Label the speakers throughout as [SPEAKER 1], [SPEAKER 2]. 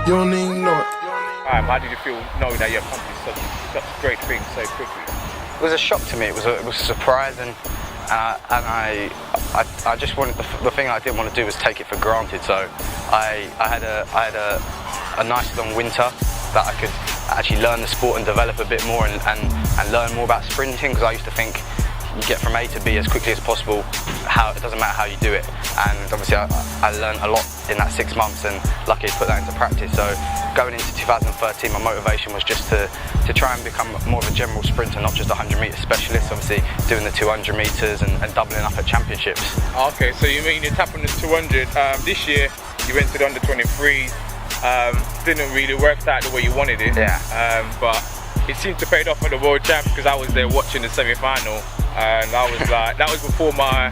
[SPEAKER 1] You don't even know it.
[SPEAKER 2] How did you feel knowing that you accomplished such great things so quickly?
[SPEAKER 3] It was a shock to me. It was a surprise, and I just wanted the thing I didn't want to do was take it for granted. So I had a nice long winter that I could actually learn the sport and develop a bit more and learn more about sprinting, because I used to think you get from A to B as quickly as possible. It doesn't matter how you do it, and obviously I learned a lot in that 6 months, and luckily put that into practice. So going into 2013, my motivation was just to try and become more of a general sprinter, not just a 100-metre specialist. Obviously doing the 200 metres and doubling up at championships.
[SPEAKER 2] Okay, so you mean you tap on the 200. This year you went to the under-23. Didn't really work out the way you wanted it.
[SPEAKER 3] Yeah.
[SPEAKER 2] But it seemed to pay off for the world champs, because I was there watching the semi-final, and I was like, that was before my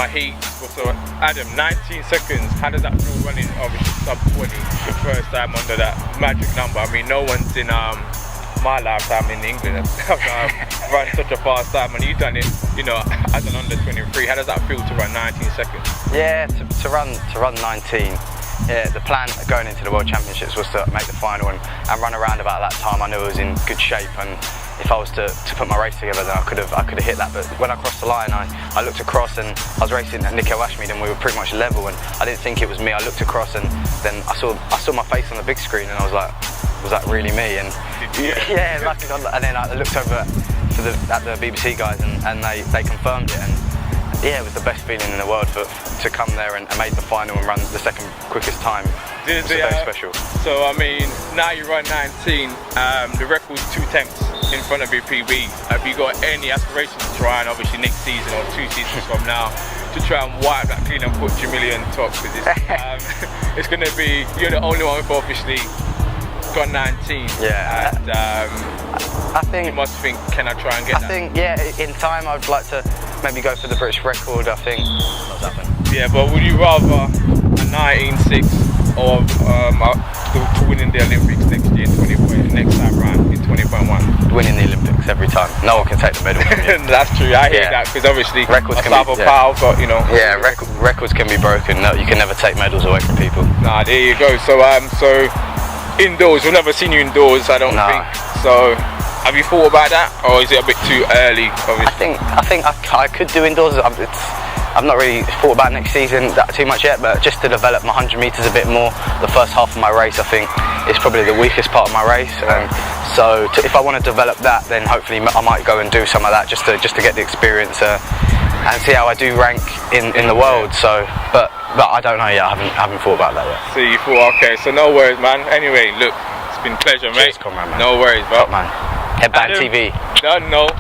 [SPEAKER 2] heat. So Adam, 19 seconds, how does that feel running obviously sub 20 the first time under that magic number? I mean, no one's in my lifetime in England have run such a fast time, and you've done it, you know, as an under 23. How does that feel to run 19 seconds?
[SPEAKER 3] Yeah, to run 19. Yeah, the plan going into the World Championships was to make the final and run around about that time. I knew I was in good shape, and if I was to put my race together, then I could have hit that. But when I crossed the line, I looked across, and I was racing at Nico Ashmead, and we were pretty much level, and I didn't think it was me. I looked across, and then I saw my face on the big screen, and I was like, was that really me? And yeah, and then I looked over at the BBC guys, and they confirmed it, and yeah, it was the best feeling in the world to come there and make the final and run the second quickest time. It was very special.
[SPEAKER 2] So I mean, now you run 19. The record's 2 tenths in front of your PB. Have you got any aspirations to try, and obviously next season or 2 seasons from now, to try and wipe that clean and put Gemili on top? Because it's going to be, you're the only one who obviously got 19.
[SPEAKER 3] Yeah.
[SPEAKER 2] And
[SPEAKER 3] I think
[SPEAKER 2] you must think, can I try and get that?
[SPEAKER 3] I think, yeah, in time I'd like to maybe go for the British record. I think what's happened.
[SPEAKER 2] Yeah, but would you rather a 19.6 or to winning the Olympics next year in next time round in 20.1?
[SPEAKER 3] Winning the Olympics every time. No one can take the medal from you.
[SPEAKER 2] That's true. I hear that, because obviously
[SPEAKER 3] records can be
[SPEAKER 2] power, but you know.
[SPEAKER 3] Yeah, records can be broken. No, you can never take medals away from people.
[SPEAKER 2] Nah, there you go. So indoors, we've never seen you indoors, I don't think. So have you thought about that, or is it a bit too early? Obviously?
[SPEAKER 3] I think I could do indoors. I've not really thought about next season that too much yet, but just to develop my 100 metres a bit more. The first half of my race, I think, is probably the weakest part of my race. So if I want to develop that, then hopefully I might go and do some of that just to get the experience and see how I do rank in the world. So, but I don't know yet. I haven't thought about that yet.
[SPEAKER 2] So you thought, okay, so no worries, man. Anyway, look, it's been a pleasure, mate.
[SPEAKER 3] Cheers, comrade, man.
[SPEAKER 2] No worries, bro.
[SPEAKER 3] Top man. Headband TV.
[SPEAKER 2] No.